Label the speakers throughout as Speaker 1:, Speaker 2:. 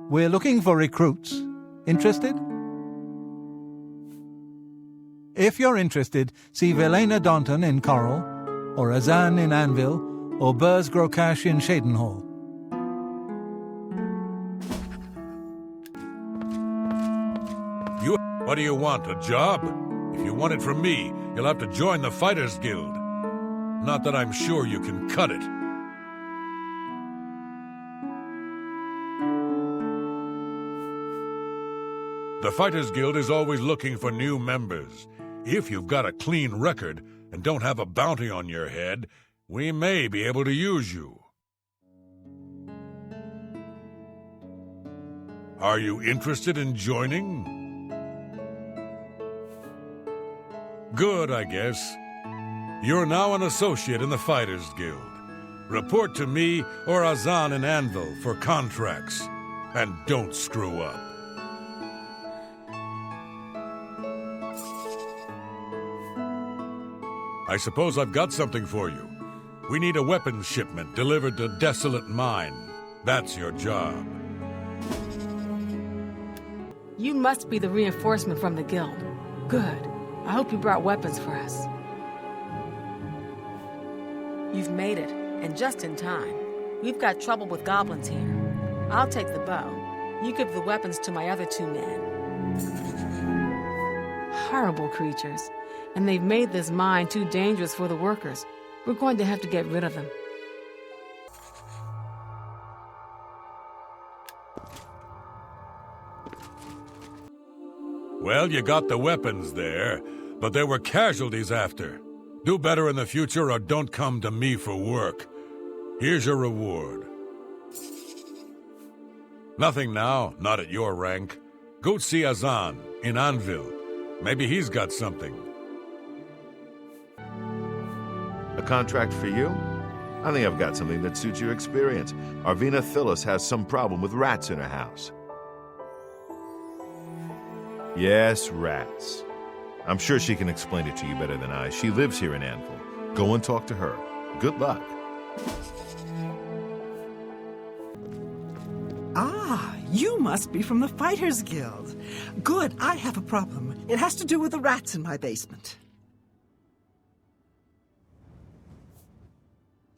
Speaker 1: We're looking for recruits. Interested? If you're interested, see Velena Daunton in Coral, or Azan in Anvil, or Burrs Grokash in Shadenhall.
Speaker 2: What do you want, a job? If you want it from me, you'll have to join the Fighters Guild. Not that I'm sure you can cut it. The Fighters Guild is always looking for new members. If you've got a clean record and don't have a bounty on your head, we may be able to use you. Are you interested in joining? Good, I guess. You're now an associate in the Fighters Guild. Report to me or Azan in Anvil for contracts. And don't screw up. I suppose I've got something for you. We need a weapons shipment delivered to Desolate Mine. That's your job.
Speaker 3: You must be the reinforcement from the guild. Good. I hope you brought weapons for us. You've made it, and just in time. We've got trouble with goblins here. I'll take the bow. You give the weapons to my other 2 men. Horrible creatures. And they've made this mine too dangerous for the workers. We're going to have to get rid of them.
Speaker 2: Well, you got the weapons there, but there were casualties after. Do better in the future or don't come to me for work. Here's your reward. Nothing now, not at your rank. Go see Azan in Anvil. Maybe he's got something.
Speaker 4: A contract for you? I think I've got something that suits your experience. Arvina Phyllis has some problem with rats in her house. Yes, rats. I'm sure she can explain it to you better than I. She lives here in Anvil. Go and talk to her. Good luck.
Speaker 5: Ah, you must be from the Fighters Guild. Good, I have a problem. It has to do with the rats in my basement.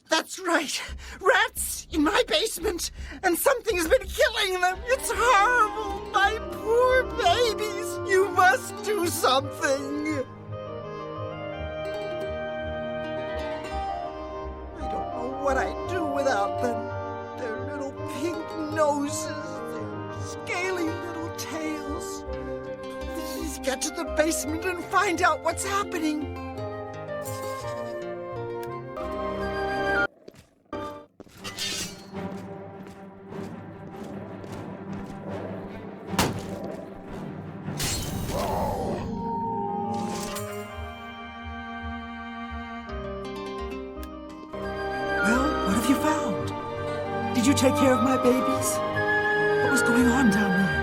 Speaker 5: That's right! Rats in my basement! And something has been killing them! It's horrible! My poor babies! You must do something! I don't know what I'd do without them. Their little pink noses, their scaly little tails. Please get to the basement and find out what's happening. Did you take care of my babies? What was going on down there?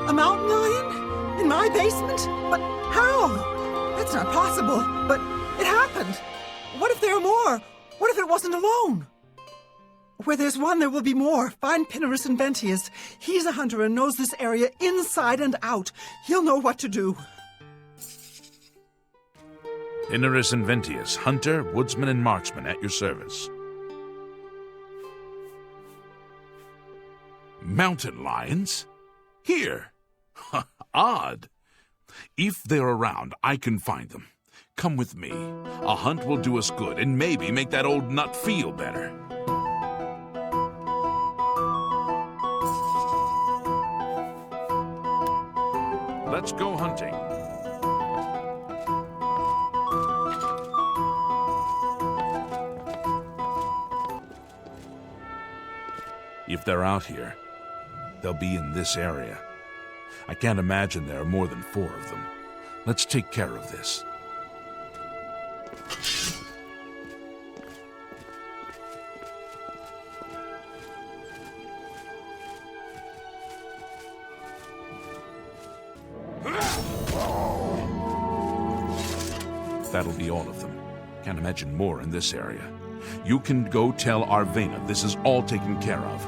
Speaker 5: A mountain lion? In my basement? But how? That's not possible. But it happened. What if there are more? What if it wasn't alone? Where there's one, there will be more. Find Pinarus Inventius. He's a hunter and knows this area inside and out. He'll know what to do.
Speaker 6: Pinarus Inventius, hunter, woodsman, and marksman at your service. Mountain lions? Here. Odd. If they're around, I can find them. Come with me. A hunt will do us good and maybe make that old nut feel better. Let's go hunting. If they're out here, they'll be in this area. I can't imagine there are more than 4 of them. Let's take care of this. that'll be all of them. Can't imagine more in this area. You can go tell Arvena this is all taken care of.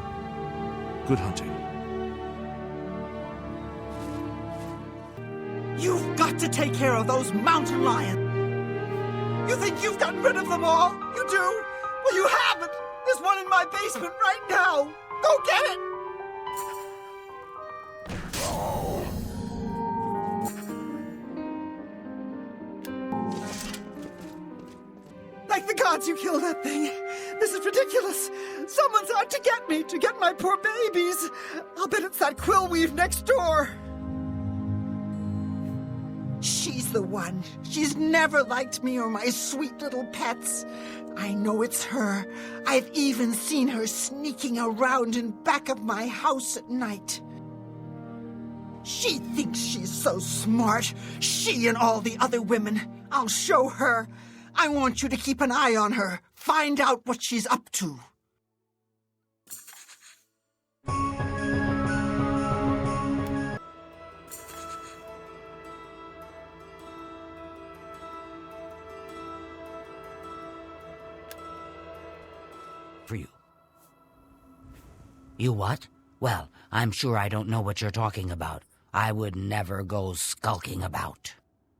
Speaker 6: Good hunting.
Speaker 5: You've got to take care of those mountain lions. You think you've gotten rid of them all? You do? Well, you haven't. There's one in my basement right now. Go get it! Thank the gods you killed that thing. This is ridiculous. Someone's out to get me, to get my poor babies. I'll bet it's that quill weave next door. She's the one. She's never liked me or my sweet little pets. I know it's her. I've even seen her sneaking around in back of my house at night. She thinks she's so smart. She and all the other women. I'll show her. I want you to keep an eye on her. Find out what she's up to.
Speaker 7: For you. You what? Well, I'm sure I don't know what you're talking about. I would never go skulking about.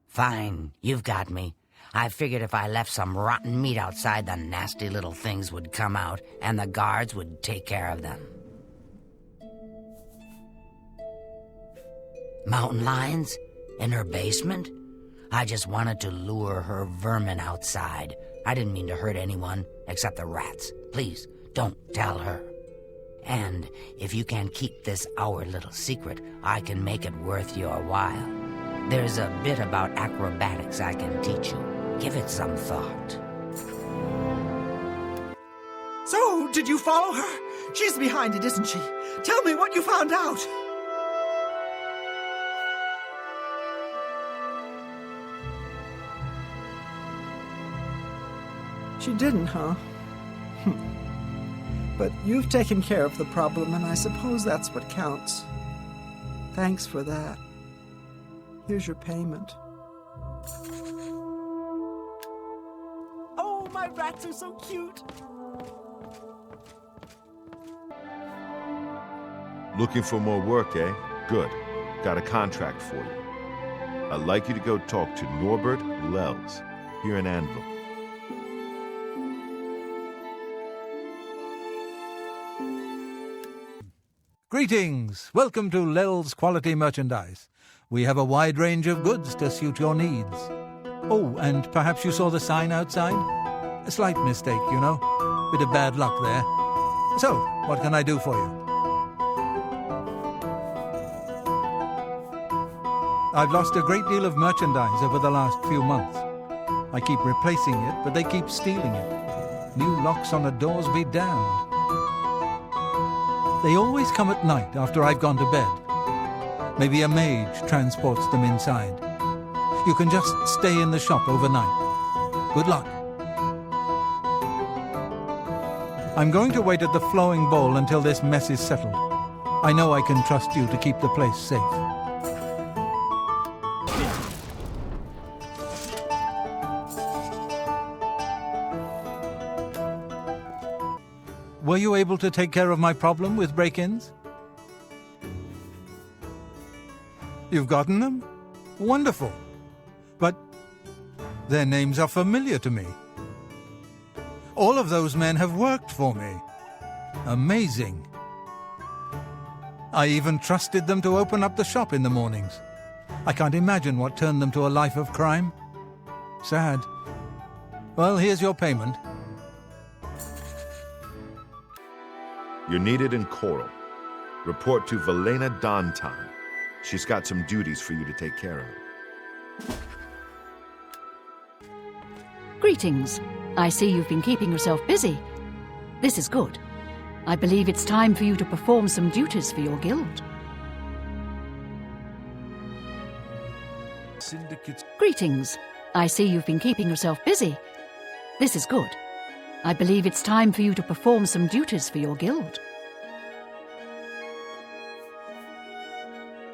Speaker 7: Fine, you've got me. I figured if I left some rotten meat outside, the nasty little things would come out, and the guards would take care of them. Mountain lions? In her basement? I just wanted to lure her vermin outside. I didn't mean to hurt anyone, except the rats. Please, don't tell her. And if you can keep this our little secret, I can make it worth your while. There's a bit about acrobatics I can teach you. Give it some thought.
Speaker 5: So, did you follow her? She's behind it, isn't she? Tell me what you found out. She didn't, huh? But you've taken care of the problem, and I suppose that's what counts. Thanks for that. Here's your payment. Oh, my rats are so cute.
Speaker 4: Looking for more work, eh? Good. Got a contract for you. I'd like you to go talk to Norbert Lels here in Anvil.
Speaker 1: Greetings! Welcome to Lel's Quality Merchandise. We have a wide range of goods to suit your needs. Oh, and perhaps you saw the sign outside? A slight mistake, you know. Bit of bad luck there. So, what can I do for you? I've lost a great deal of merchandise over the last few months. I keep replacing it, but they keep stealing it. New locks on the doors be damned. They always come at night after I've gone to bed. Maybe a mage transports them inside. You can just stay in the shop overnight. Good luck. I'm going to wait at the flowing bowl until this mess is settled. I know I can trust you to keep the place safe. Were you able to take care of my problem with break-ins? You've gotten them? Wonderful. But their names are familiar to me. All of those men have worked for me. Amazing. I even trusted them to open up the shop in the mornings. I can't imagine what turned them to a life of crime. Sad. Well, here's your payment.
Speaker 4: You're needed in Coral. Report to Velena Dontan. She's got some duties for you to take care of.
Speaker 8: Greetings. I see you've been keeping yourself busy. This is good. I believe it's time for you to perform some duties for your guild.
Speaker 6: Syndicates.
Speaker 8: Greetings. I see you've been keeping yourself busy. This is good. I believe it's time for you to perform some duties for your guild.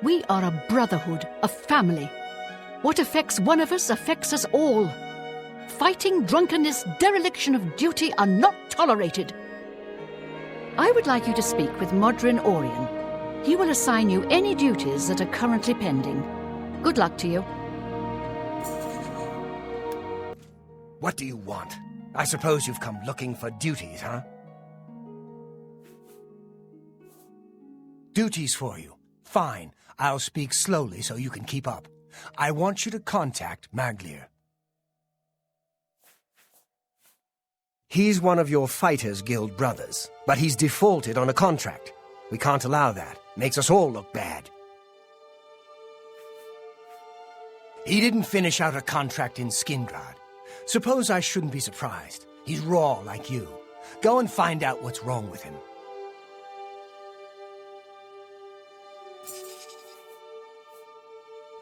Speaker 8: We are a brotherhood, a family. What affects one of us affects us all. fighting, drunkenness, dereliction of duty are not tolerated. I would like you to speak with Modrin Orion. He will assign you any duties that are currently pending. Good luck to you.
Speaker 9: What do you want? I suppose you've come looking for duties, huh? Duties for you. Fine. I'll speak slowly so you can keep up. I want you to contact Maglier. He's one of your Fighters Guild brothers, but he's defaulted on a contract. We can't allow that. Makes us all look bad. He didn't finish out a contract in Skingrad. Suppose I shouldn't be surprised. He's raw like you. Go and find out what's wrong with him.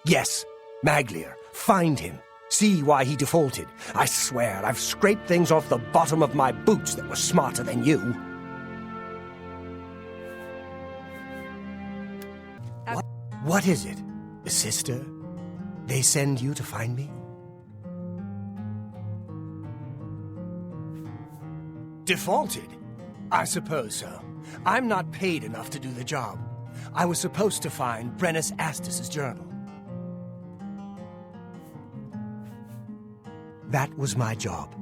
Speaker 9: Yes, Maglier. Find him. See why he defaulted. I swear, I've scraped things off the bottom of my boots that were smarter than you. What is it? Sister? They send you to find me? Defaulted? I suppose so. I'm not paid enough to do the job. I was supposed to find Brennus Astus's journal. That was my job.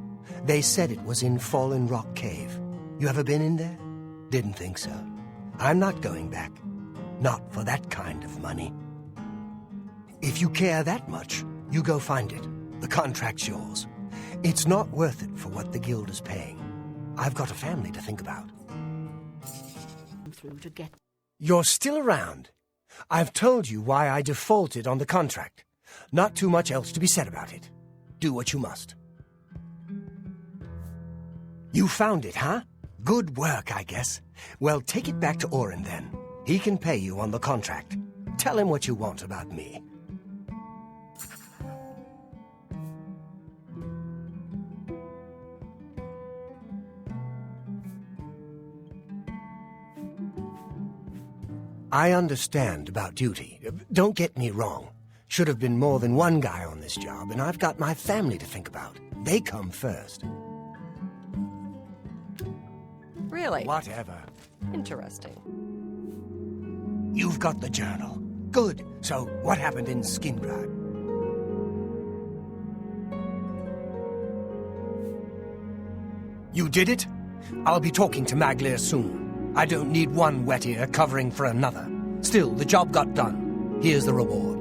Speaker 9: They said it was in Fallen Rock Cave. You ever been in there? Didn't think so. I'm not going back. Not for that kind of money. If you care that much, you go find it. The contract's yours. It's not worth it for what the guild is paying. I've got a family to think about. You're still around. I've told you why I defaulted on the contract. Not too much else to be said about it. Do what you must. You found it, huh? Good work, I guess. Well, take it back to Orin then. He can pay you on the contract. Tell him what you want about me. I understand about duty. Don't get me wrong. Should have been more than one guy on this job, and I've got my family to think about. They come first.
Speaker 10: Really?
Speaker 9: Whatever.
Speaker 10: Interesting.
Speaker 9: You've got the journal. Good. So, what happened in Skingrad? You did it? I'll be talking to Maglier soon. I don't need one wet ear covering for another. Still, the job got done. Here's the reward.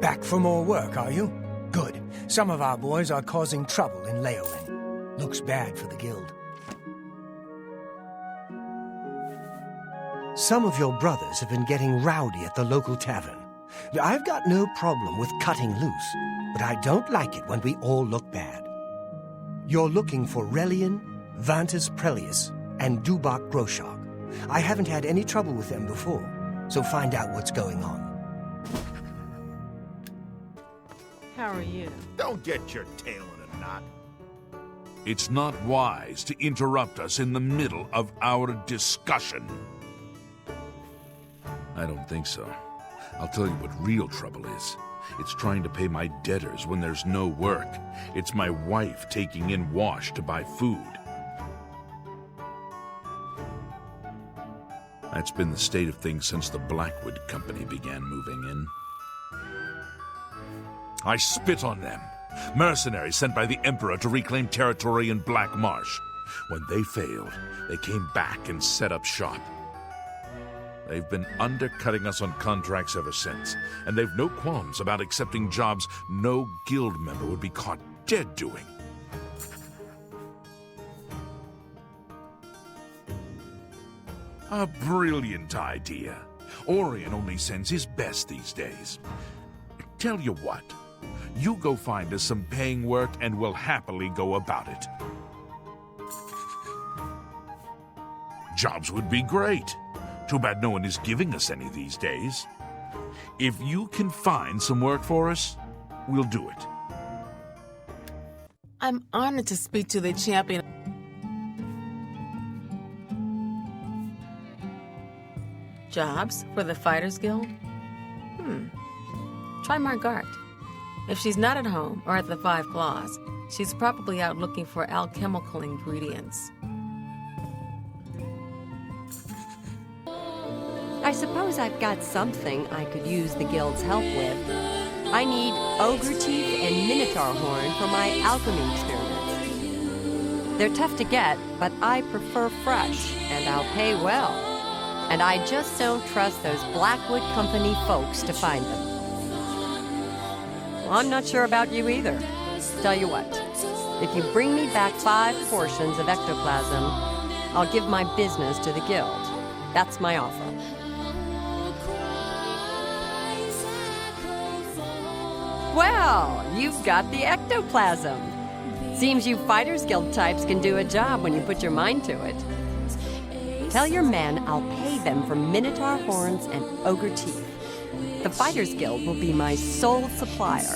Speaker 9: Back for more work, are you? Good. Some of our boys are causing trouble in Leowin. Looks bad for the guild. Some of your brothers have been getting rowdy at the local tavern. I've got no problem with cutting loose, but I don't like it when we all look bad. You're looking for Relian, Vantus Prelius, and Dubak Groshog. I haven't had any trouble with them before, so find out what's going on.
Speaker 3: How are you?
Speaker 4: Don't get your tail in a knot.
Speaker 6: It's not wise to interrupt us in the middle of our discussion. I don't think so. I'll tell you what real trouble is. It's trying to pay my debtors when there's no work. It's my wife taking in wash to buy food. That's been the state of things since the Blackwood Company began moving in. I spit on them. Mercenaries sent by the Emperor to reclaim territory in Black Marsh. When they failed, they came back and set up shop. They've been undercutting us on contracts ever since, and they've no qualms about accepting jobs no guild member would be caught dead doing. A brilliant idea. Orion only sends his best these days. Tell you what, you go find us some paying work and we'll happily go about it. Jobs would be great. Too bad no one is giving us any these days. If you can find some work for us, we'll do it.
Speaker 3: I'm honored to speak to the champion. Jobs for the Fighters Guild? Try Margart. If she's not at home or at the Five Claws, she's probably out looking for alchemical ingredients.
Speaker 10: I suppose I've got something I could use the guild's help with. I need ogre teeth and minotaur horn for my alchemy experiments. They're tough to get, but I prefer fresh, and I'll pay well. And I just don't trust those Blackwood Company folks to find them. Well, I'm not sure about you either. Tell you what, if you bring me back 5 portions of ectoplasm, I'll give my business to the guild. That's my offer. Well, you've got the ectoplasm. Seems you Fighters Guild types can do a job when you put your mind to it. Tell your men I'll pay them for minotaur horns and ogre teeth. The Fighters Guild will be my sole supplier.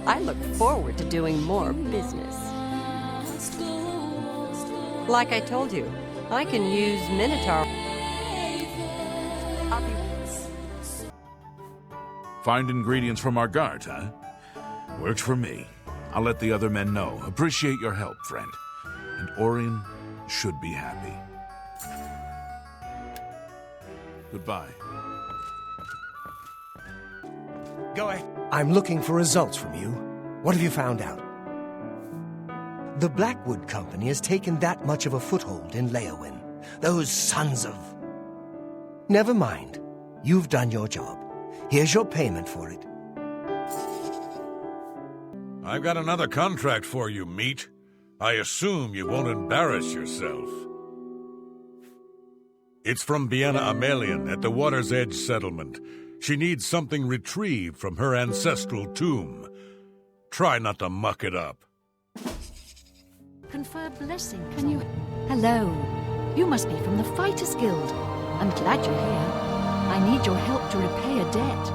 Speaker 10: I look forward to doing more business. Like I told you, I can use minotaur.
Speaker 6: Find ingredients from our guards, huh? Works for me. I'll let the other men know. Appreciate your help, friend. And Orion should be happy. Goodbye.
Speaker 9: Go ahead. I'm looking for results from you. What have you found out? The Blackwood Company has taken that much of a foothold in Leowin. Those sons of... Never mind. You've done your job. Here's your payment for it.
Speaker 2: I've got another contract for you, meat. I assume you won't embarrass yourself. It's from Biena Amelian at the Water's Edge settlement. She needs something retrieved from her ancestral tomb. Try not to muck it up.
Speaker 8: Confer blessing, can you... Hello. You must be from the Fighters Guild. I'm glad you're here. I need your help to repay a debt.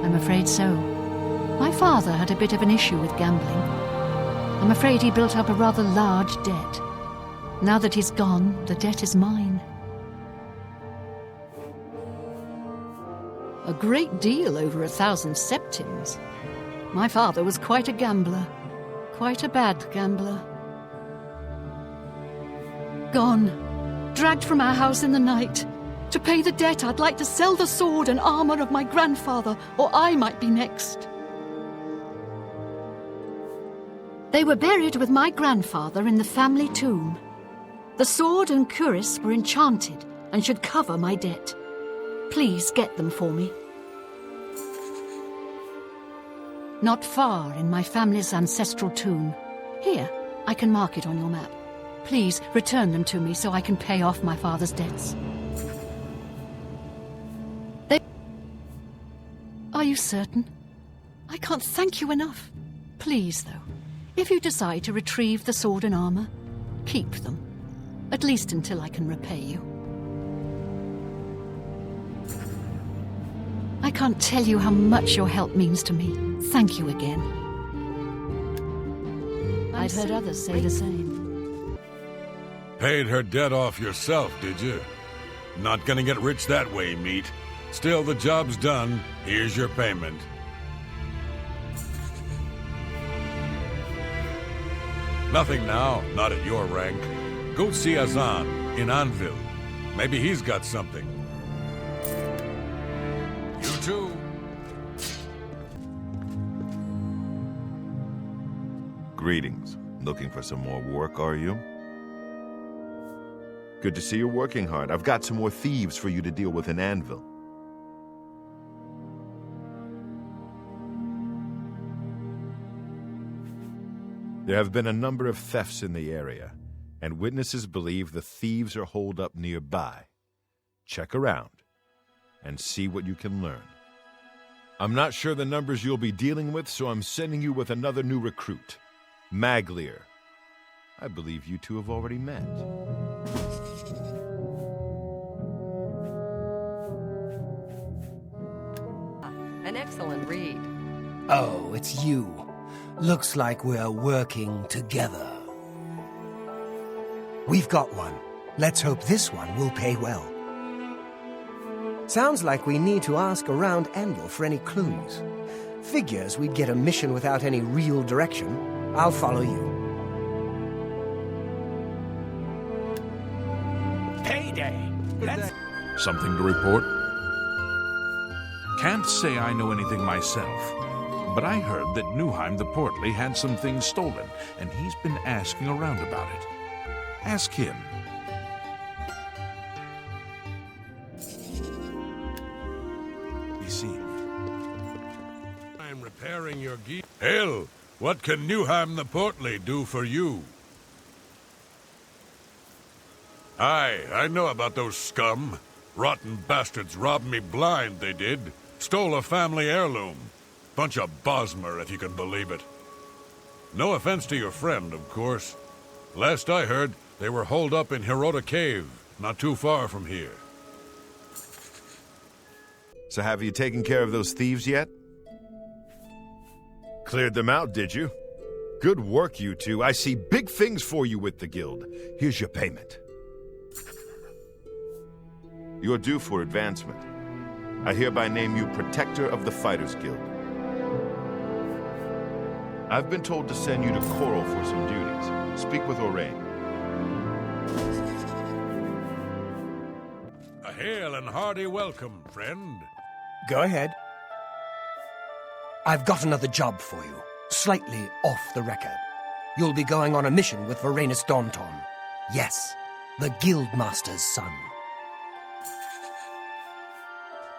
Speaker 8: I'm afraid so. My father had a bit of an issue with gambling. I'm afraid he built up a rather large debt. Now that he's gone, the debt is mine. A great deal over 1,000 septims. My father was quite a gambler. Quite a bad gambler. Gone. Dragged from our house in the night. To pay the debt, I'd like to sell the sword and armor of my grandfather, or I might be next. They were buried with my grandfather in the family tomb. The sword and cuirass were enchanted and should cover my debt. Please get them for me. Not far in my family's ancestral tomb. Here, I can mark it on your map. Please return them to me so I can pay off my father's debts. Are you certain? I can't thank you enough. Please, though, if you decide to retrieve the sword and armor, keep them. At least until I can repay you. I can't tell you how much your help means to me. Thank you again. I've heard others say the same.
Speaker 2: Paid her debt off yourself, did you? Not gonna get rich that way, meat. Still, the job's done. Here's your payment. Nothing now, not at your rank. Go see Azan in Anvil. Maybe he's got something. You too.
Speaker 4: Greetings. Looking for some more work, are you? Good to see you're working hard. I've got some more thieves for you to deal with in Anvil. There have been a number of thefts in the area, and witnesses believe the thieves are holed up nearby. Check around and see what you can learn. I'm not sure the numbers you'll be dealing with, so I'm sending you with another new recruit, Maglier. I believe you two have already met.
Speaker 10: An excellent read.
Speaker 9: Oh, it's you. Looks like we're working together. We've got one. Let's hope this one will pay well. Sounds like we need to ask around Anvil for any clues. Figures we'd get a mission without any real direction. I'll follow you.
Speaker 11: Payday!
Speaker 6: Something to report? Can't say I know anything myself, but I heard that Newheim the Portly had some things stolen, and he's been asking around about it. Ask him. You see,
Speaker 2: I'm repairing your gear. Hell, what can Newheim the Portly do for you? Aye, I know about those scum. Rotten bastards robbed me blind, they did. Stole a family heirloom. Bunch of Bosmer, if you can believe it. No offense to your friend, of course. Last I heard, they were holed up in Hirota Cave, not too far from here.
Speaker 4: So have you taken care of those thieves yet? Cleared them out, did you? Good work, you two. I see big things for you with the guild. Here's your payment. You're due for advancement. I hereby name you Protector of the Fighters Guild. I've been told to send you to Coral for some duties. Speak with Orain.
Speaker 2: A hail and hearty welcome, friend.
Speaker 9: Go ahead. I've got another job for you, slightly off the record. You'll be going on a mission with Varanus Daunton. Yes, the Guildmaster's son.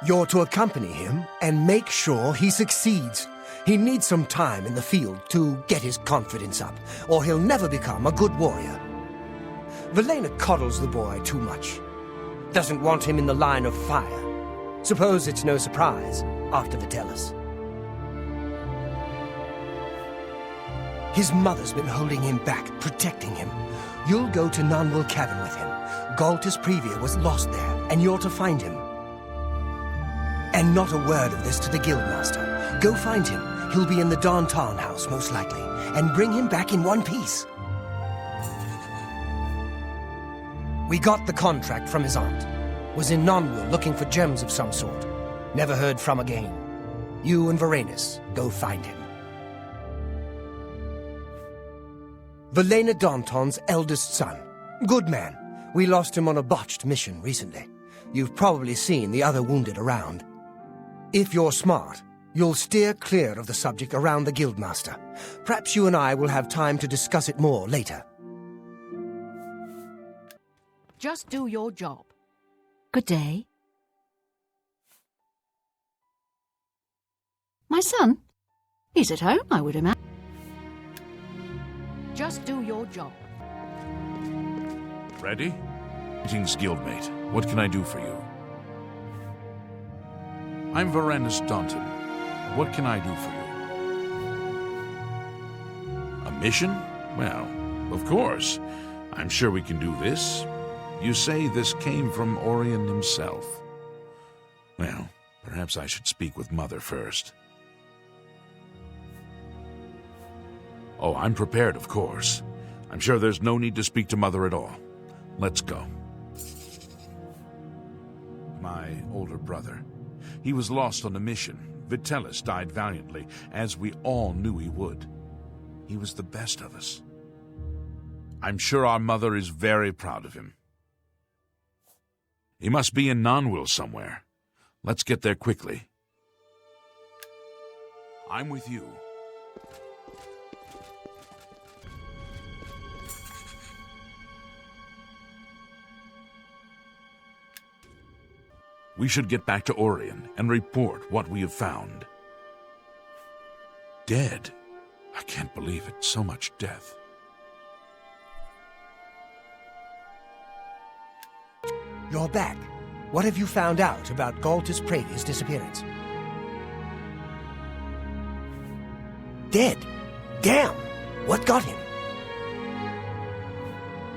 Speaker 9: You're to accompany him and make sure he succeeds. He needs some time in the field to get his confidence up, or he'll never become a good warrior. Valena coddles the boy too much. Doesn't want him in the line of fire. Suppose it's no surprise after Vitellis. His mother's been holding him back, protecting him. You'll go to Nonwil Cavern with him. Galtus Previa was lost there, and you're to find him. And not a word of this to the Guildmaster. Go find him. He'll be in the Daunton house, most likely. And bring him back in one piece. We got the contract from his aunt. Was in Nonwil looking for gems of some sort. Never heard from again. You and Varanus, go find him. Valena Daunton's eldest son. Good man. We lost him on a botched mission recently. You've probably seen the other wounded around. If you're smart, you'll steer clear of the subject around the Guildmaster. Perhaps you and I will have time to discuss it more later.
Speaker 8: Just do your job. Good day. My son? He's at home, I would imagine. Just do your job.
Speaker 6: ready? Greetings, guildmate. What can I do for you? I'm Varanus Daunton. What can I do for you? A mission? Well, of course. I'm sure we can do this. You say this came from Orion himself. Well, perhaps I should speak with Mother first. Oh, I'm prepared, of course. I'm sure there's no need to speak to Mother at all. Let's go. My older brother. He was lost on a mission. Vitellis died valiantly, as we all knew he would. He was the best of us. I'm sure our mother is very proud of him. He must be in Nonwil somewhere. Let's get there quickly. I'm with you. We should get back to Orion and report what we have found. Dead? I can't believe it. So much death.
Speaker 9: You're back. What have you found out about Galtus Pravia's disappearance? Dead? Damn! What got him?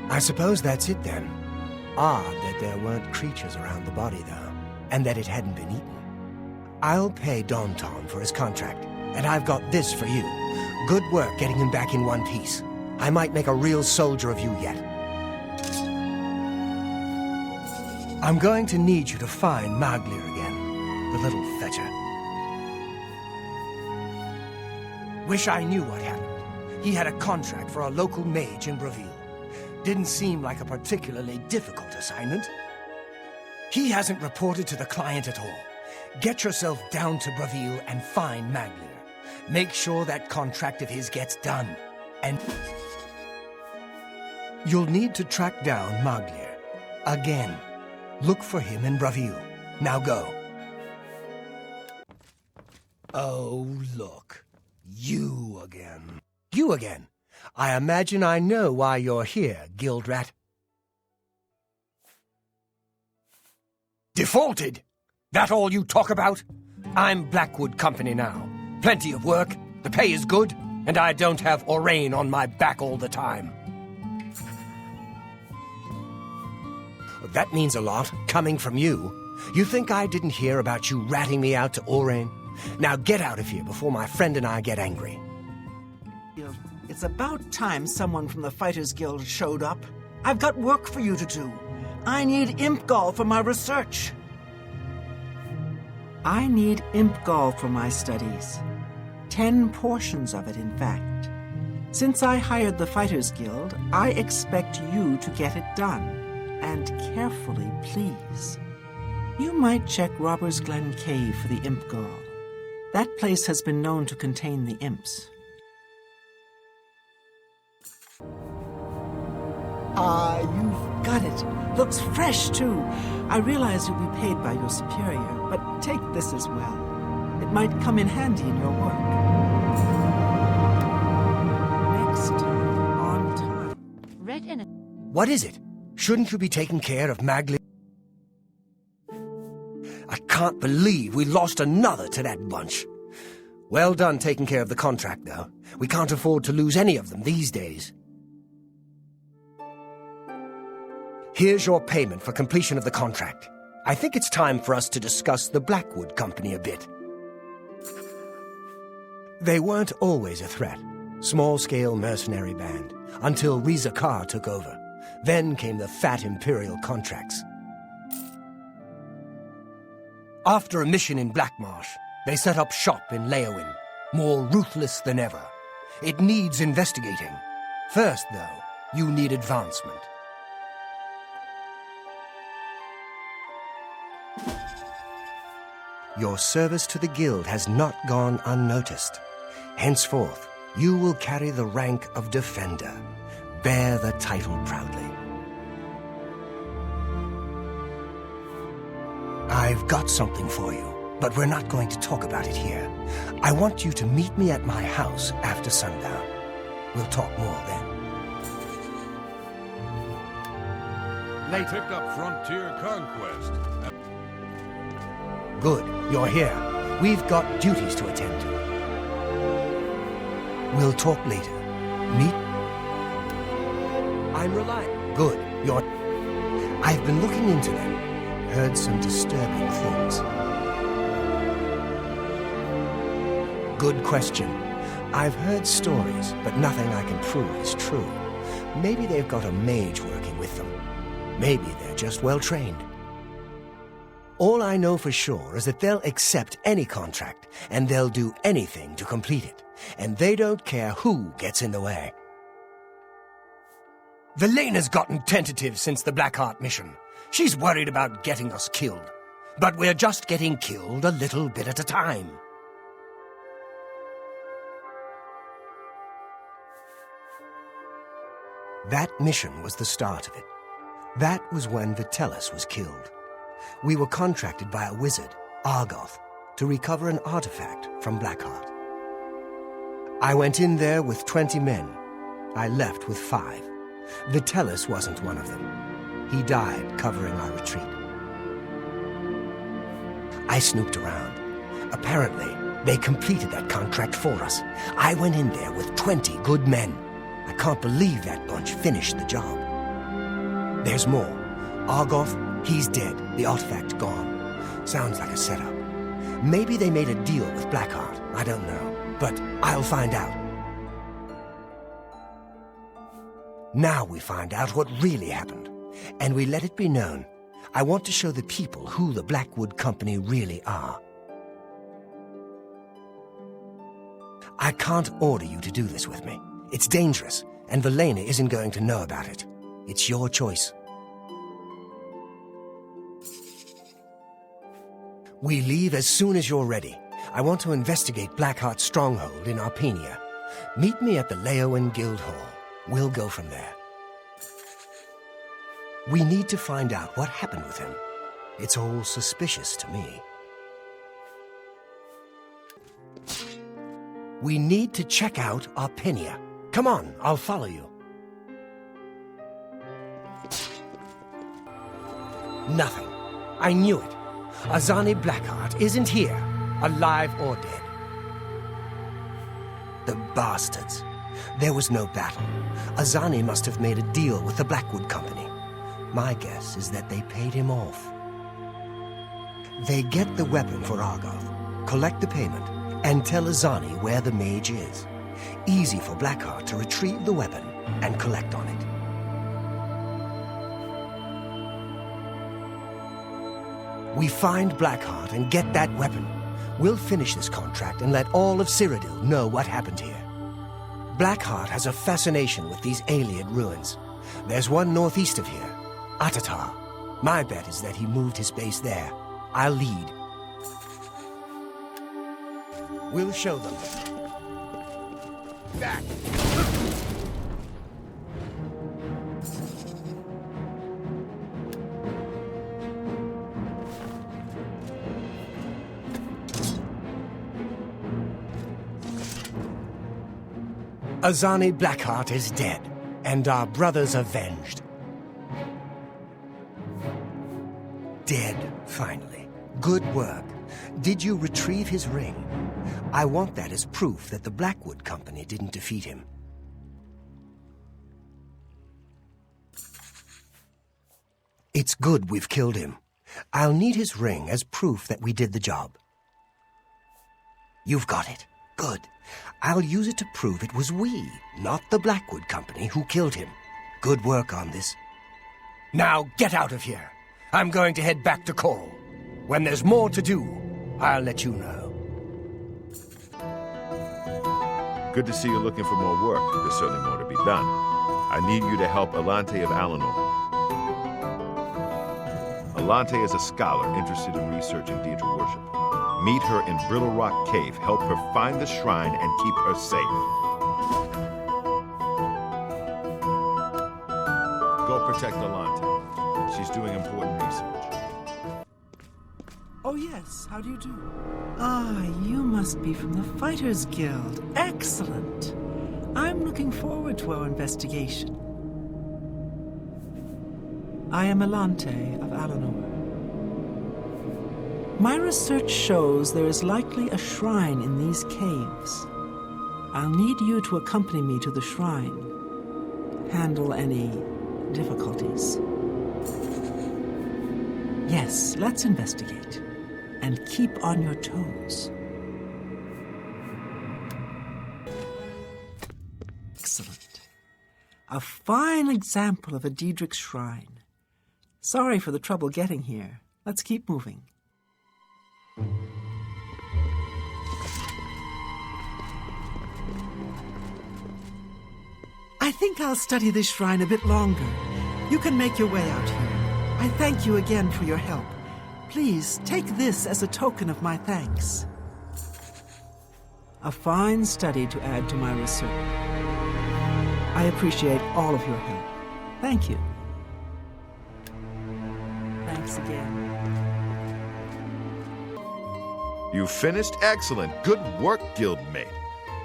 Speaker 9: I suppose that's it then. Odd that there weren't creatures around the body, though, and that it hadn't been eaten. I'll pay Daunton for his contract, and I've got this for you. Good work getting him back in one piece. I might make a real soldier of you yet. I'm going to need you to find Maglir again, the little fetcher. Wish I knew what happened. He had a contract for a local mage in Braville. Didn't seem like a particularly difficult assignment. He hasn't reported to the client at all. Get yourself down to Braville and find Maglir. Make sure that contract of his gets done. And you'll need to track down Maglir. Again. Look for him in Braville. Now go. Oh, look. You again. You again. I imagine I know why you're here, Guild Rat. Defaulted? That all you talk about? I'm Blackwood Company now. Plenty of work, the pay is good, and I don't have Orain on my back all the time. That means a lot, coming from you. You think I didn't hear about you ratting me out to Orain? Now get out of here before my friend and I get angry.
Speaker 5: It's about time someone from the Fighters Guild showed up. I've got work for you to do. I need imp gall for my research. I need imp gall for my studies. 10 portions of it, in fact. Since I hired the Fighters Guild, I expect you to get it done. And carefully, please. You might check Robbers Glen Cave for the imp gall. That place has been known to contain the imps. Ah, you've got it. Looks fresh, too. I realize you'll be paid by your superior, but take this as well. It might come in handy in your work. Next time, on time.
Speaker 8: Red in it.
Speaker 9: What is it? Shouldn't you be taking care of Magli? I can't believe we lost another to that bunch. Well done taking care of the contract, though. We can't afford to lose any of them these days. Here's your payment for completion of the contract. I think it's time for us to discuss the Blackwood Company a bit. They weren't always a threat. Small-scale mercenary band, until Riza Kar took over. Then came the fat Imperial contracts. After a mission in Blackmarsh, they set up shop in Leowin, more ruthless than ever. It needs investigating. First, though, you need advancement. Your service to the Guild has not gone unnoticed. Henceforth, you will carry the rank of Defender. Bear the title proudly. I've got something for you, but we're not going to talk about it here. I want you to meet me at my house after sundown. We'll talk more then.
Speaker 2: They picked up Frontier Conquest.
Speaker 9: Good, you're here. We've got duties to attend to. We'll talk later. Meet. I'm reliant. Good, you're... I've been looking into them. Heard some disturbing things. Good question. I've heard stories, but nothing I can prove is true. Maybe they've got a mage working with them. Maybe they're just well-trained. All I know for sure is that they'll accept any contract, and they'll do anything to complete it. And they don't care who gets in the way. Velena's gotten tentative since the Blackheart mission. She's worried about getting us killed. But we're just getting killed a little bit at a time. That mission was the start of it. That was when Vitellis was killed. We were contracted by a wizard, Argoth, to recover an artifact from Blackheart. I went in there with 20 men. I left with 5. Vitellis wasn't one of them. He died covering our retreat. I snooped around. Apparently, they completed that contract for us. I went in there with 20 good men. I can't believe that bunch finished the job. There's more. Argoth, he's dead. The artifact gone. Sounds like a setup. Maybe they made a deal with Blackheart. I don't know. But I'll find out. Now we find out what really happened. And we let it be known. I want to show the people who the Blackwood Company really are. I can't order you to do this with me. It's dangerous, and Velena isn't going to know about it. It's your choice. We leave as soon as you're ready. I want to investigate Blackheart's stronghold in Arpenia. Meet me at the Leowen Guild Hall. We'll go from there. We need to find out what happened with him. It's all suspicious to me. We need to check out Arpenia. Come on, I'll follow you. Nothing. I knew it. Azani Blackheart isn't here, alive or dead. The bastards. There was no battle. Azani must have made a deal with the Blackwood Company. My guess is that they paid him off. They get the weapon for Argoth, collect the payment, and tell Azani where the mage is. Easy for Blackheart to retrieve the weapon and collect on it. We find Blackheart and get that weapon. We'll finish this contract and let all of Cyrodiil know what happened here. Blackheart has a fascination with these Ayleid ruins. There's one northeast of here, Atatar. My bet is that he moved his base there. I'll lead. We'll show them. Back! Azani Blackheart is dead, and our brothers avenged. Dead, finally. Good work. Did you retrieve his ring? I want that as proof that the Blackwood Company didn't defeat him. It's good we've killed him. I'll need his ring as proof that we did the job. You've got it. Good. I'll use it to prove it was we, not the Blackwood Company, who killed him. Good work on this. Now get out of here. I'm going to head back to Coral. When there's more to do, I'll let you know.
Speaker 4: Good to see you looking for more work. There's certainly more to be done. I need you to help Alante of Alinor. Alante is a scholar interested in research in Daedra worship. Meet her in Brittle Rock Cave, help her find the shrine, and keep her safe. Go protect Alante. She's doing important research.
Speaker 5: Oh, yes. How do you do? Ah, you must be from the Fighters Guild. Excellent. I'm looking forward to our investigation. I am Alante of Alinor. My research shows there is likely a shrine in these caves. I'll need you to accompany me to the shrine. Handle any difficulties. Yes, let's investigate. And keep on your toes. Excellent. A fine example of a Daedric shrine. Sorry for the trouble getting here. Let's keep moving. I think I'll study this shrine a bit longer. You can make your way out here. I thank you again for your help. Please take this as a token of my thanks. A fine study to add to my research. I appreciate all of your help. Thank you. Thanks again.
Speaker 4: You finished? Excellent. Good work, guildmate.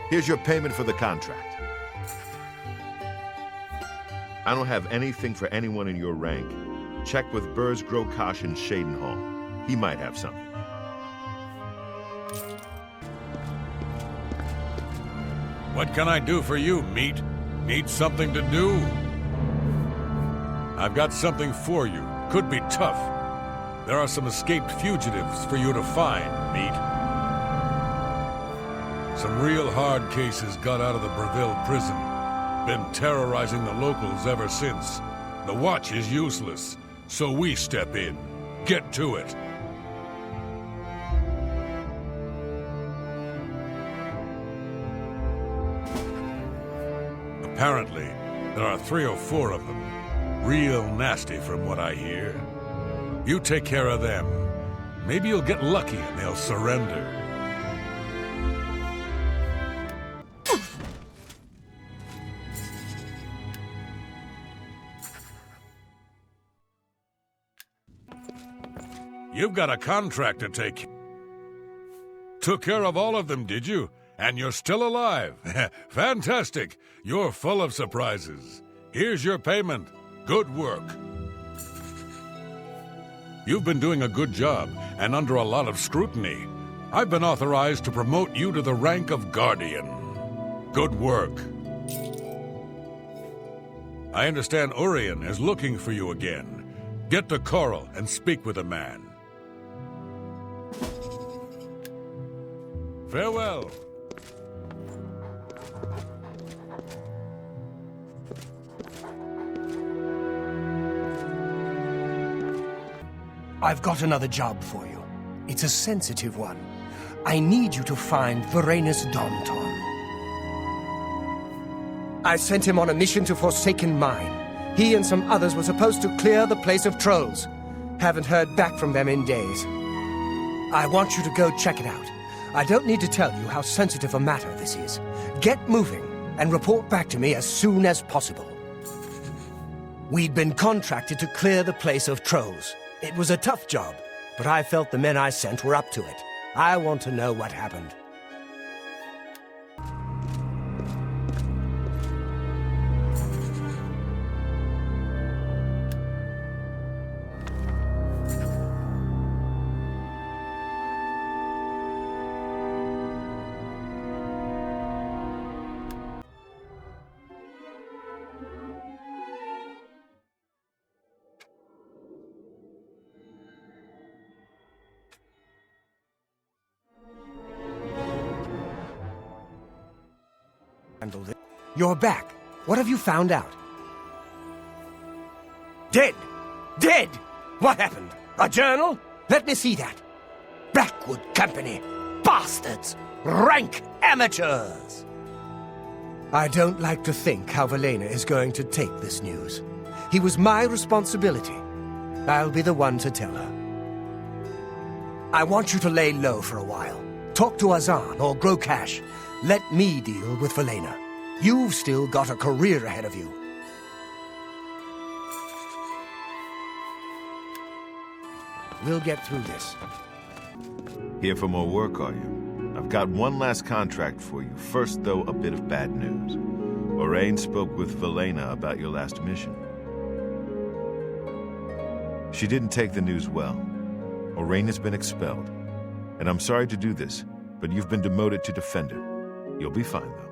Speaker 4: Here's your payment for the contract. I don't have anything for anyone in your rank. Check with Burrs Grokash in Shadenhall. He might have something.
Speaker 2: What can I do for you, meat? Need something to do? I've got something for you. Could be tough. There are some escaped fugitives for you to find, meat. Some real hard cases got out of the Breville prison. Been terrorizing the locals ever since. The watch is useless. so we step in. Get to it. Apparently, there are 3 or 4 of them. Real nasty from what I hear. You take care of them. Maybe you'll get lucky and they'll surrender. You've got a contract to take. Took care of all of them, did you? And you're still alive. Fantastic. You're full of surprises. Here's your payment. Good work. You've been doing a good job, and under a lot of scrutiny. I've been authorized to promote you to the rank of Guardian. Good work. I understand Orion is looking for you again. Get to Coral and speak with the man. Farewell.
Speaker 9: I've got another job for you. It's a sensitive one. I need you to find Varanus Daunton. I sent him on a mission to Forsaken Mine. He and some others were supposed to clear the place of trolls. Haven't heard back from them in days. I want you to go check it out. I don't need to tell you how sensitive a matter this is. Get moving and report back to me as soon as possible. We'd been contracted to clear the place of trolls. It was a tough job, but I felt the men I sent were up to it. I want to know what happened. You're back. What have you found out? Dead! Dead! What happened? A journal? Let me see that. Blackwood Company. Bastards! Rank amateurs! I don't like to think how Valena is going to take this news. He was my responsibility. I'll be the one to tell her. I want you to lay low for a while. Talk to Azan or grow cash. Let me deal with Valena. You've still got a career ahead of you. We'll get through this.
Speaker 4: Here for more work, are you? I've got one last contract for you. First, though, a bit of bad news. Lorraine spoke with Valena about your last mission. She didn't take the news well. Lorraine has been expelled. And I'm sorry to do this, but you've been demoted to Defender. You'll be fine, though.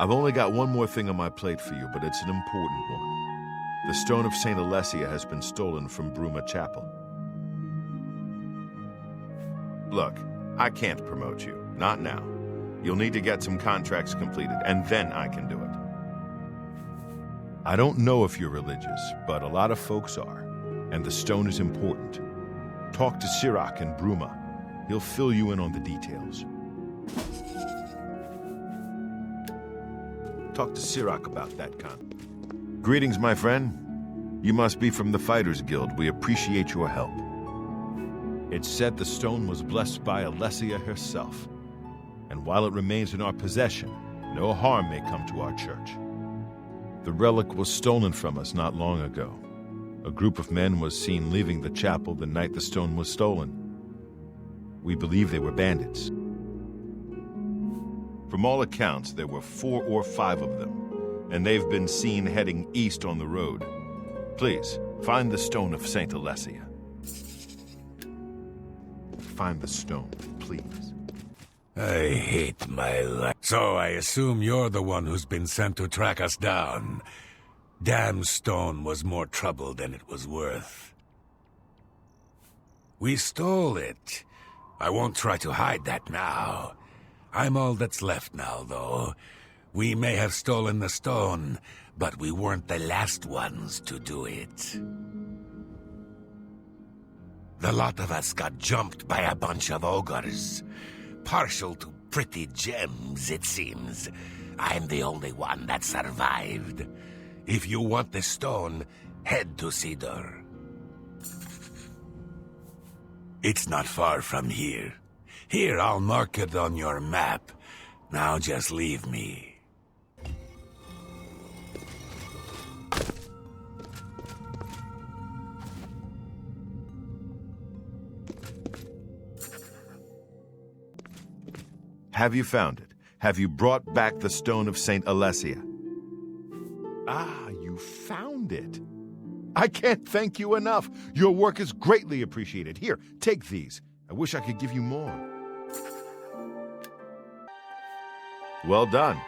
Speaker 4: I've only got one more thing on my plate for you, but it's an important one. The stone of St. Alessia has been stolen from Bruma Chapel. Look, I can't promote you. Not now. You'll need to get some contracts completed, and then I can do it. I don't know if you're religious, but a lot of folks are, and the stone is important. Talk to Sirach in Bruma. He'll fill you in on the details. Talk to Sirach about that Greetings, my friend. You must be from the Fighters Guild. We appreciate your help. It's said the stone was blessed by Alessia herself. And while it remains in our possession, no harm may come to our church. The relic was stolen from us not long ago. A group of men was seen leaving the chapel the night the stone was stolen. We believe they were bandits. From all accounts, there were 4 or 5 of them, and they've been seen heading east on the road. Please, find the stone of St. Alessia. Find the stone, please.
Speaker 2: I hate my life. So I assume you're the one who's been sent to track us down. Damn stone was more trouble than it was worth. We stole it. I won't try to hide that now. I'm all that's left now, though. We may have stolen the stone, but we weren't the last ones to do it. The lot of us got jumped by a bunch of ogres. Partial to pretty gems, it seems. I'm the only one that survived. If you want the stone, head to Cedar. It's not far from here. Here, I'll mark it on your map. Now just leave me.
Speaker 4: Have you found it? Have you brought back the stone of St. Alessia? Ah, you found it. I can't thank you enough. Your work is greatly appreciated. Here, take these. I wish I could give you more. Well done.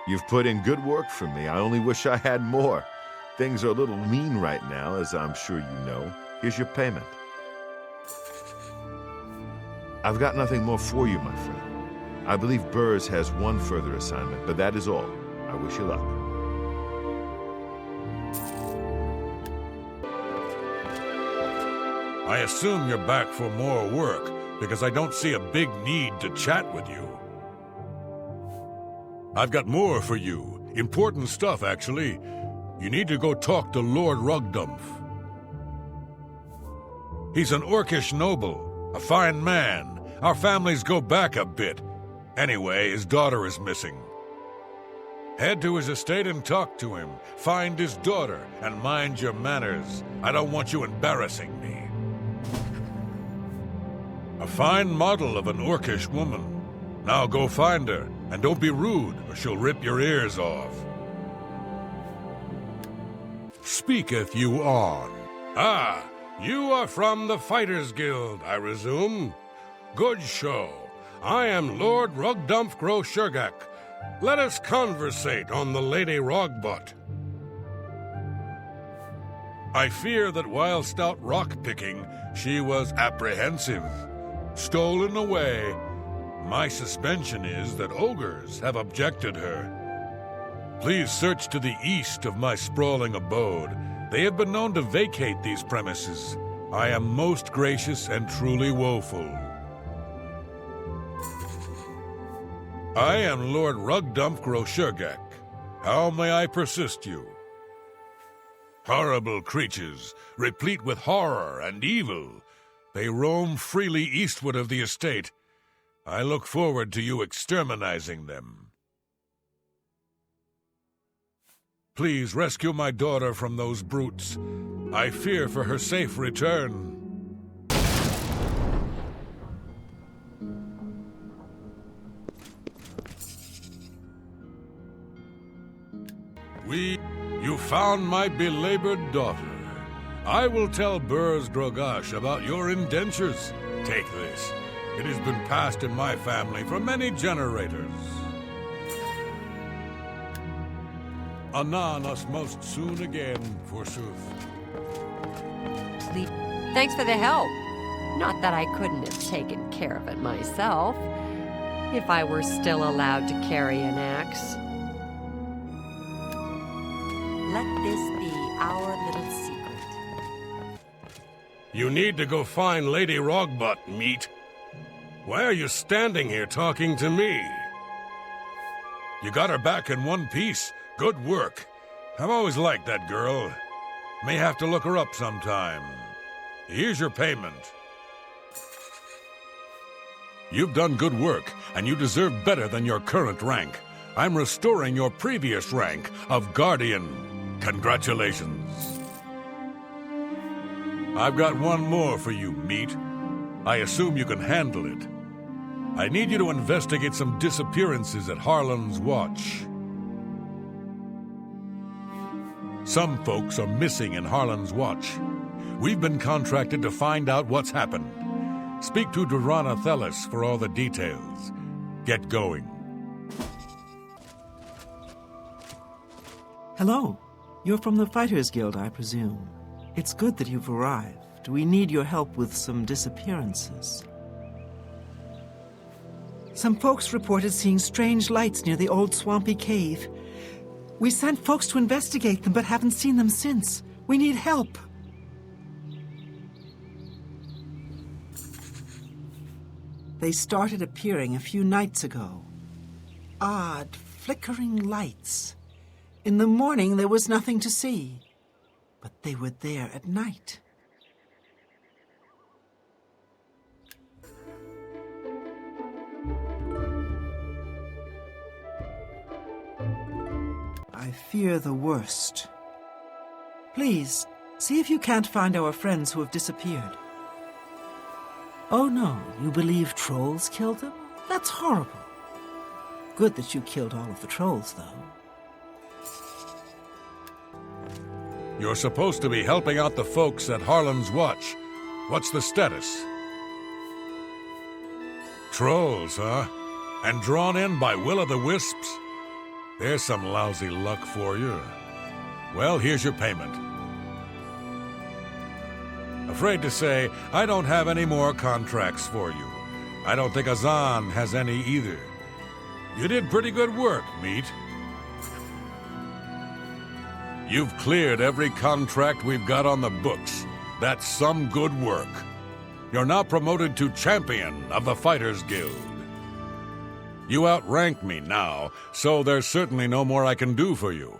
Speaker 4: You've put in good work for me. I only wish I had more. Things are a little lean right now, as I'm sure you know. Here's your payment. I've got nothing more for you, my friend. I believe Burrs has one further assignment, but that is all. I wish you luck.
Speaker 2: I assume you're back for more work, because I don't see a big need to chat with you. I've got more for you. Important stuff, actually. You need to go talk to Lord Rugdumph. He's an Orcish noble, a fine man. Our families go back a bit. Anyway, his daughter is missing. Head to his estate and talk to him. Find his daughter, and mind your manners. I don't want you embarrassing me. A fine model of an Orcish woman. Now go find her, and don't be rude, or she'll rip your ears off. Speaketh you on. Ah, you are from the Fighters Guild, I resume. Good show. I am Lord Rugdumph Groshurgak. Let us conversate on the Lady Rogbot. I fear that whilst out rock-picking, she was apprehensive. Stolen away. My suspension is that ogres have objected her. Please search to the east of my sprawling abode. They have been known to vacate these premises. I am most gracious and truly woeful. I am Lord Rugdumph Groshurgak. How may I persist you? Horrible creatures, replete with horror and evil. They roam freely eastward of the estate. I look forward to you exterminizing them. Please rescue my daughter from those brutes. I fear for her safe return. You found my belabored daughter. I will tell Burrs Drogash about your indentures. Take this. It has been passed in my family for many generators. Anon us most soon again, forsooth.
Speaker 10: Please. Thanks for the help. Not that I couldn't have taken care of it myself, if I were still allowed to carry an axe. Let this be our little secret.
Speaker 2: You need to go find Lady Rogbot, meat. Why are you standing here talking to me? You got her back in one piece. Good work. I've always liked that girl. May have to look her up sometime. Here's your payment. You've done good work, and you deserve better than your current rank. I'm restoring your previous rank of Guardian. Congratulations. I've got one more for you, meat. I assume you can handle it. I need you to investigate some disappearances at Harlan's Watch. Some folks are missing in Harlan's Watch. We've been contracted to find out what's happened. Speak to Durana Thelis for all the details. Get going.
Speaker 5: Hello. You're from the Fighters Guild, I presume. It's good that you've arrived. We need your help with some disappearances. Some folks reported seeing strange lights near the old swampy cave. We sent folks to investigate them, but haven't seen them since. We need help. They started appearing a few nights ago. Odd, flickering lights. In the morning, there was nothing to see. But they were there at night. I fear the worst. Please, see if you can't find our friends who have disappeared. Oh no, you believe trolls killed them? That's horrible. Good that you killed all of the trolls, though.
Speaker 2: You're supposed to be helping out the folks at Harlan's Watch. What's the status? Trolls, huh? And drawn in by will-o'-the-wisps? There's some lousy luck for you. Well, here's your payment. Afraid to say, I don't have any more contracts for you. I don't think Azan has any either. You did pretty good work, Meat. You've cleared every contract we've got on the books. That's some good work. You're now promoted to Champion of the Fighters Guild. You outrank me now, so there's certainly no more I can do for you.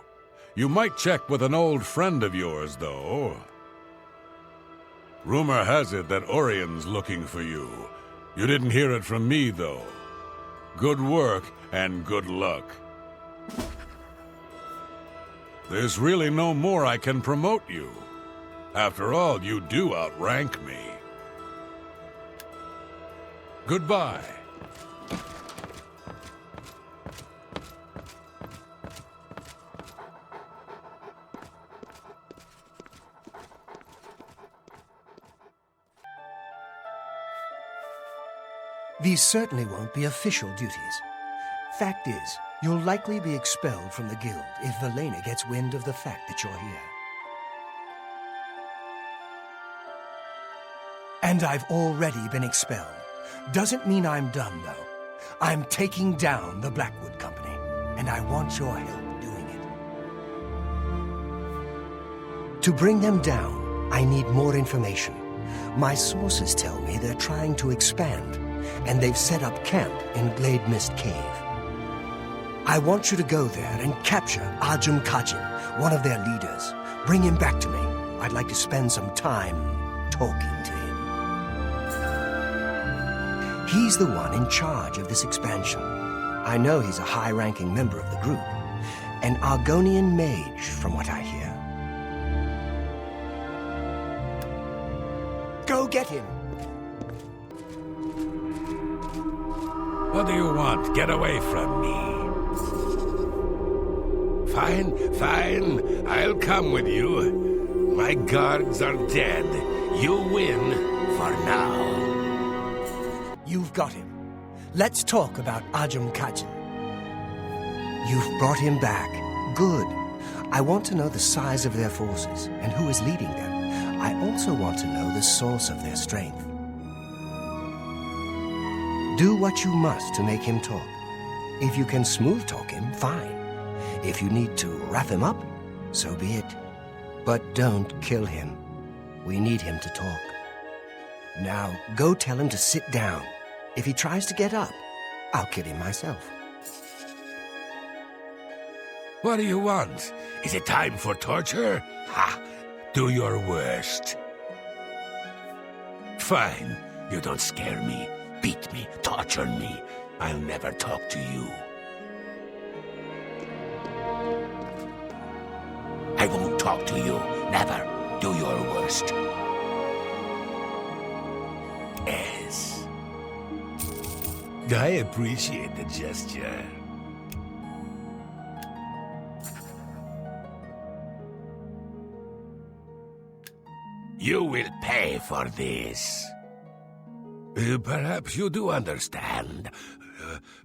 Speaker 2: You might check with an old friend of yours, though. Rumor has it that Orion's looking for you. You didn't hear it from me, though. Good work and good luck. There's really no more I can promote you. After all, you do outrank me. Goodbye.
Speaker 9: These certainly won't be official duties. Fact is, you'll likely be expelled from the guild if Velena gets wind of the fact that you're here. And I've already been expelled. Doesn't mean I'm done, though. I'm taking down the Blackwood Company, and I want your help doing it. To bring them down, I need more information. My sources tell me they're trying to expand, and they've set up camp in Glade Mist Cave. I want you to go there and capture Ajum Kajin, one of their leaders. Bring him back to me. I'd like to spend some time talking to him. He's the one in charge of this expansion. I know he's a high-ranking member of the group, an Argonian mage, from what I hear. Go get him!
Speaker 2: What do you want? Get away from me. Fine, fine. I'll come with you. My guards are dead. You win for now.
Speaker 9: You've got him. Let's talk about Ajum Kajin. You've brought him back. Good. I want to know the size of their forces and who is leading them. I also want to know the source of their strength. Do what you must to make him talk. If you can smooth talk him, fine. If you need to wrap him up, so be it. But don't kill him. We need him to talk. Now, go tell him to sit down. If he tries to get up, I'll kill him myself.
Speaker 2: What do you want? Is it time for torture? Ha! Do your worst. Fine. You don't scare me, beat me, torture me. I'll never talk to you. I won't talk to you. Never. Do your worst. Yes. I appreciate the gesture. You will pay for this. Perhaps you do understand.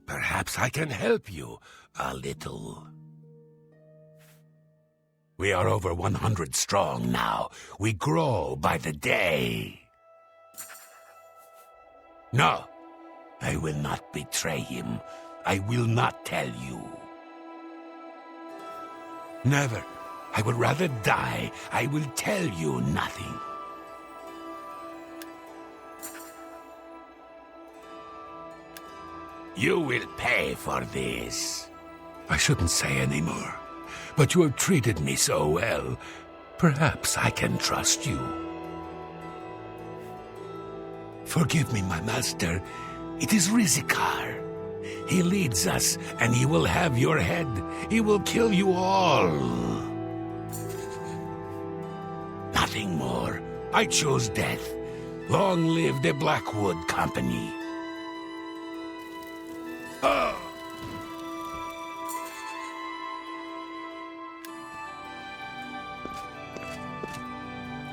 Speaker 2: Perhaps I can help you a little. We are over 100 strong now. We grow by the day. No.
Speaker 11: I will not betray him. I will not tell you. Never. I would rather die. I will tell you nothing. You will pay for this. I shouldn't say any more, but you have treated me so well. Perhaps I can trust you. Forgive me, my master. It is Rizikar. He leads us, and he will have your head. He will kill you all. Nothing more. I chose death. Long live the Blackwood Company.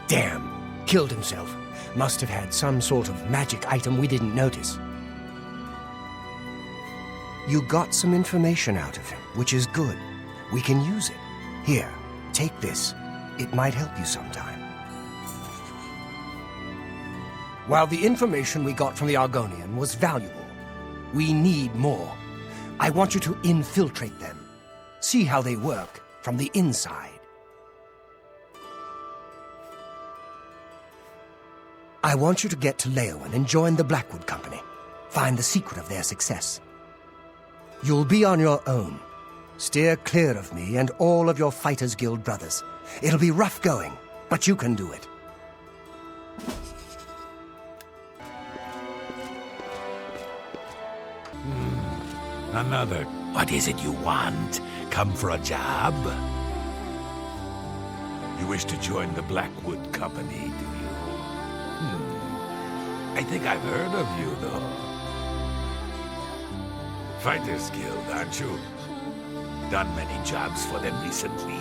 Speaker 9: Damn. Killed himself. Must have had some sort of magic item we didn't notice. You got some information out of him, which is good. We can use it. Here, take this. It might help you sometime. While the information we got from the Argonian was valuable, we need more. I want you to infiltrate them. See how they work from the inside. I want you to get to Leowen and join the Blackwood Company. Find the secret of their success. You'll be on your own. Steer clear of me and all of your Fighters Guild brothers. It'll be rough going, but you can do it.
Speaker 11: Another. What is it you want? Come for a job? You wish to join the Blackwood Company, do you? I think I've heard of you, though. Fighters Guild, aren't you? Done many jobs for them recently.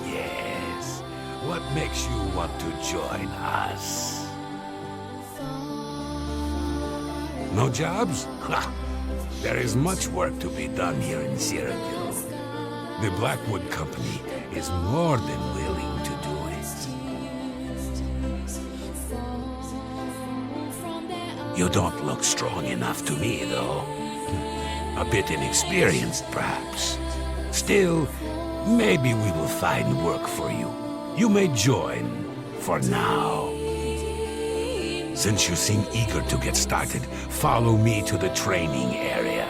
Speaker 11: Yes. What makes you want to join us? No jobs? Ha! There is much work to be done here in Cyrodiil. The Blackwood Company is more than willing to do it. You don't look strong enough to me, though. A bit inexperienced, perhaps. Still, maybe we will find work for you. You may join, for now. Since you seem eager to get started, follow me to the training area.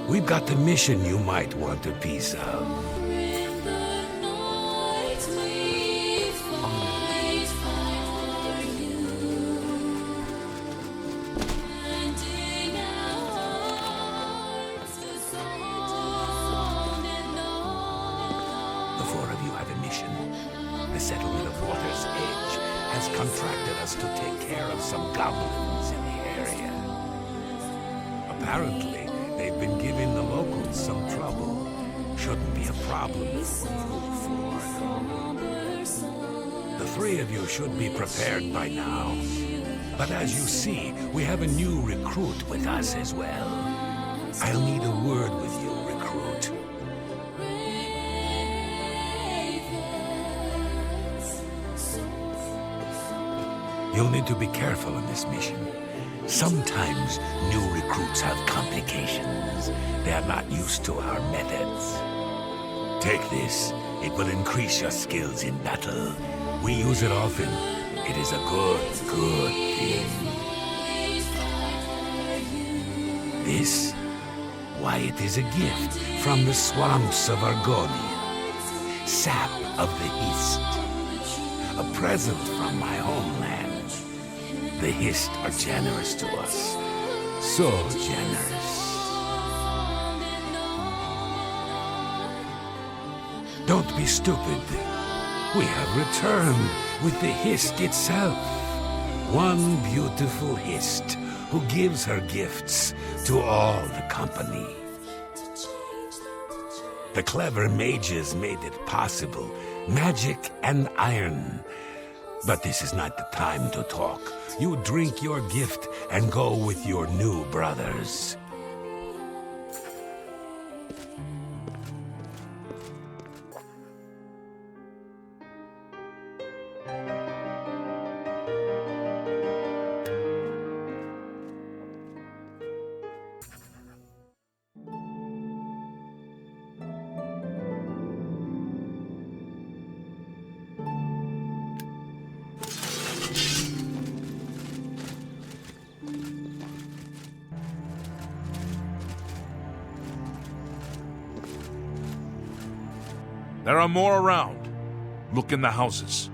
Speaker 11: We've got the mission you might want a piece of. The settlement of Water's Edge has contracted us to take care of some goblins in the area. Apparently, they've been giving the locals some trouble. Shouldn't be a problem for you four. The three of you should be prepared by now. But as you see, we have a new recruit with us as well. I'll need a word with you, recruit. You'll need to be careful on this mission. Sometimes new recruits have complications. They are not used to our methods. Take this. It will increase your skills in battle. We use it often. It is a good thing. This? Why, it is a gift from the swamps of Argonia. Sap of the Hist. A present from my homeland. The Hist are generous to us. So generous. Don't be stupid. We have returned with the Hist itself. One beautiful Hist who gives her gifts to all the company. The clever mages made it possible. Magic and iron. But this is not the time to talk. You drink your gift and go with your new brothers.
Speaker 6: There are more around. Look in the houses.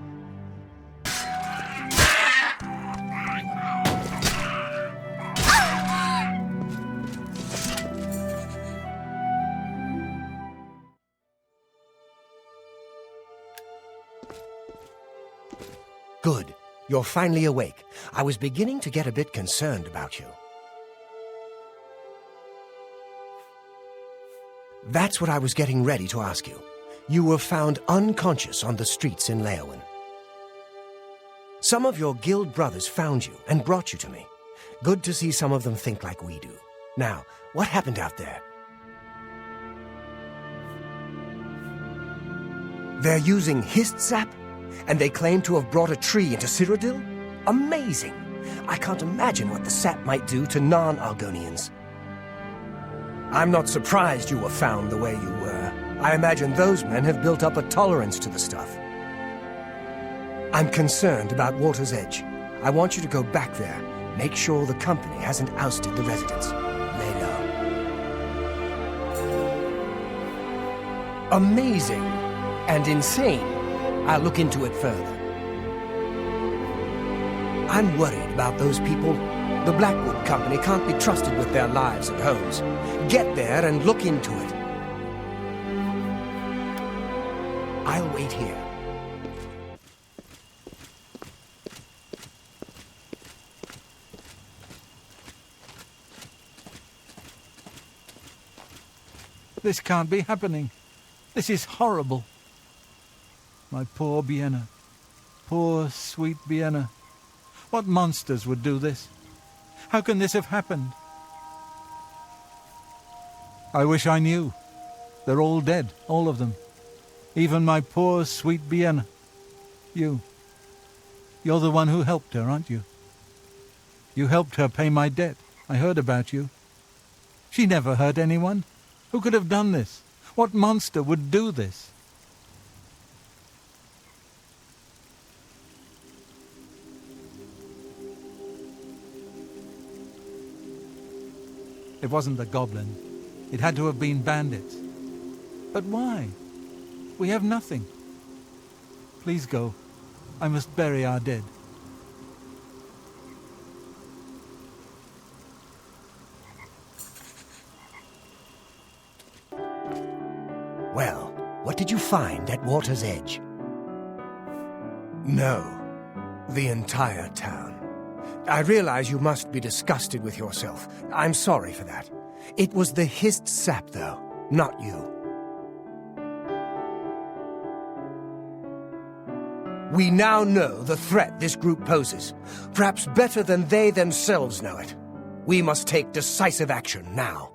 Speaker 9: Good. You're finally awake. I was beginning to get a bit concerned about you. That's what I was getting ready to ask you. You were found unconscious on the streets in Leowin. Some of your guild brothers found you and brought you to me. Good to see some of them think like we do. Now, what happened out there? They're using Hist sap? And they claim to have brought a tree into Cyrodiil? Amazing! I can't imagine what the sap might do to non-Argonians. I'm not surprised you were found the way you were. I imagine those men have built up a tolerance to the stuff. I'm concerned about Water's Edge. I want you to go back there. Make sure the company hasn't ousted the residents. Lay low. Amazing! And insane. I'll look into it further. I'm worried about those people. The Blackwood Company can't be trusted with their lives and homes. Get there and look into it. I'll wait here.
Speaker 1: This can't be happening. This is horrible. My poor Bienna. Poor, sweet Bienna. What monsters would do this? How can this have happened? I wish I knew. They're all dead, all of them. Even my poor, sweet Bienna. You're the one who helped her, aren't you? You helped her pay my debt. I heard about you. She never hurt anyone. Who could have done this? What monster would do this? It wasn't the goblin. It had to have been bandits. But why? We have nothing. Please go. I must bury our dead.
Speaker 9: Well, what did you find at Water's Edge? No, the entire town. I realize you must be disgusted with yourself. I'm sorry for that. It was the Hist sap, though, not you. We now know the threat this group poses, perhaps better than they themselves know it. We must take decisive action now.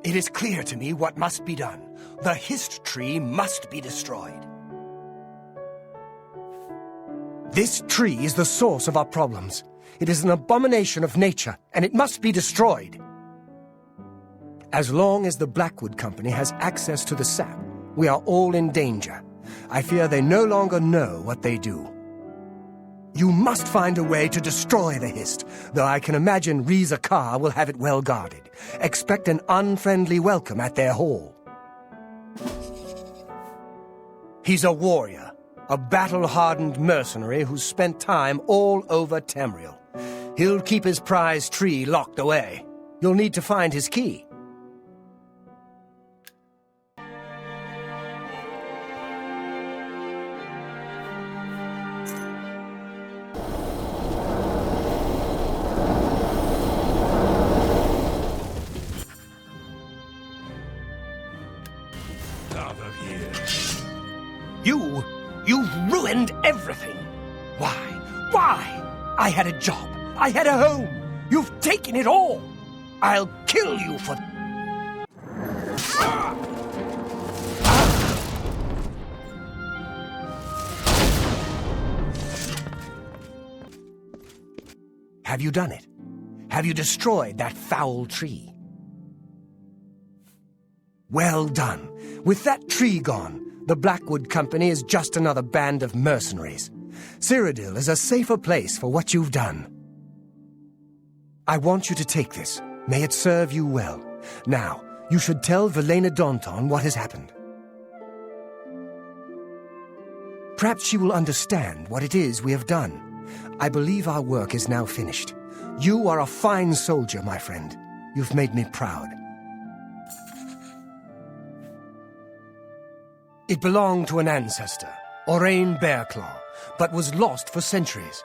Speaker 9: It is clear to me what must be done. The Hist tree must be destroyed. This tree is the source of our problems. It is an abomination of nature, and it must be destroyed. As long as the Blackwood Company has access to the sap, we are all in danger. I fear they no longer know what they do. You must find a way to destroy the Hist, though I can imagine Reza Kar will have it well guarded. Expect an unfriendly welcome at their hall. He's a warrior, a battle-hardened mercenary who's spent time all over Tamriel. He'll keep his prized tree locked away. You'll need to find his key. You've ruined everything. Why? Why? I had a job. I had a home. You've taken it all. I'll kill you for... Have you done it? Have you destroyed that foul tree? Well done. With that tree gone, the Blackwood Company is just another band of mercenaries. Cyrodiil is a safer place for what you've done. I want you to take this. May it serve you well. Now, You should tell Velena Daunton what has happened. Perhaps she will understand what it is we have done. I believe our work is now finished. You are a fine soldier, my friend. You've made me proud. It belonged to an ancestor, Orain Bearclaw, but was lost for centuries.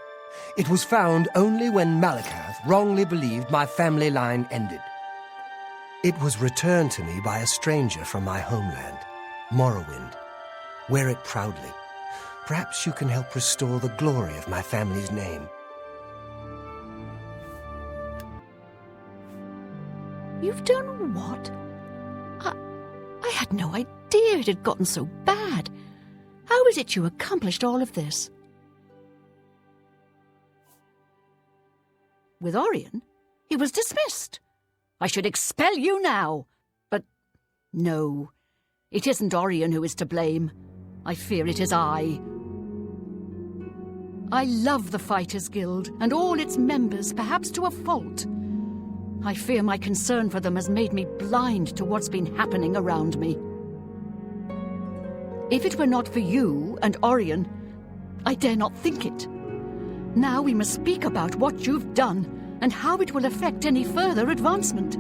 Speaker 9: It was found only when Malakath wrongly believed my family line ended. It was returned to me by a stranger from my homeland, Morrowind. Wear it proudly. Perhaps you can help restore the glory of my family's name.
Speaker 8: You've done what? I had no idea it had gotten so bad. How is it you accomplished all of this? With Orion, he was dismissed. I should expel you now. But no, it isn't Orion who is to blame. I fear it is I. I love the Fighters Guild and all its members, perhaps to a fault. I fear my concern for them has made me blind to what's been happening around me. If it were not for you and Orion, I dare not think it. Now we must speak about what you've done and how it will affect any further advancement.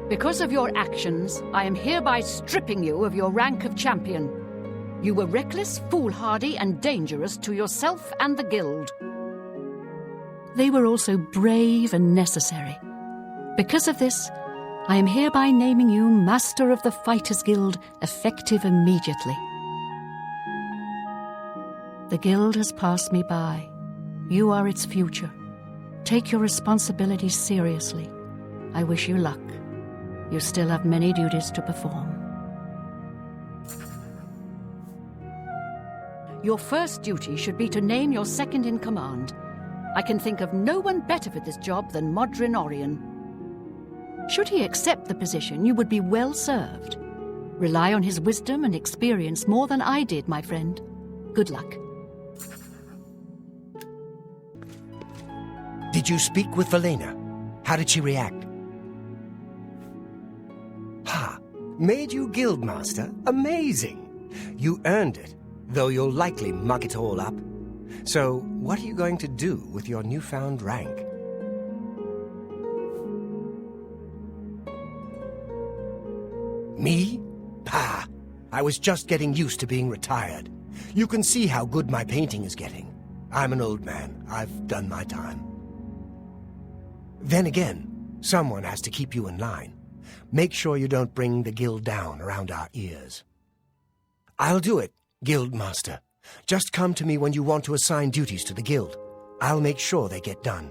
Speaker 8: Because of your actions, I am hereby stripping you of your rank of champion. You were reckless, foolhardy, and dangerous to yourself and the guild. They were also brave and necessary. Because of this, I am hereby naming you Master of the Fighters Guild, effective immediately. The guild has passed me by. You are its future. Take your responsibilities seriously. I wish you luck. You still have many duties to perform. Your first duty should be to name your second-in-command. I can think of no one better for this job than Modrin Orion. Should he accept the position, you would be well served. Rely on his wisdom and experience more than I did, my friend. Good luck.
Speaker 9: Did you speak with Velena? How did she react? Ha! Made you Guildmaster? Amazing! You earned it, though you'll likely muck it all up. So, what are you going to do with your newfound rank? Me? Ha! I was just getting used to being retired. You can see how good my painting is getting. I'm an old man. I've done my time. Then again, someone has to keep you in line. Make sure you don't bring the guild down around our ears. I'll do it, Guildmaster. Just come to me when you want to assign duties to the guild. I'll make sure they get done.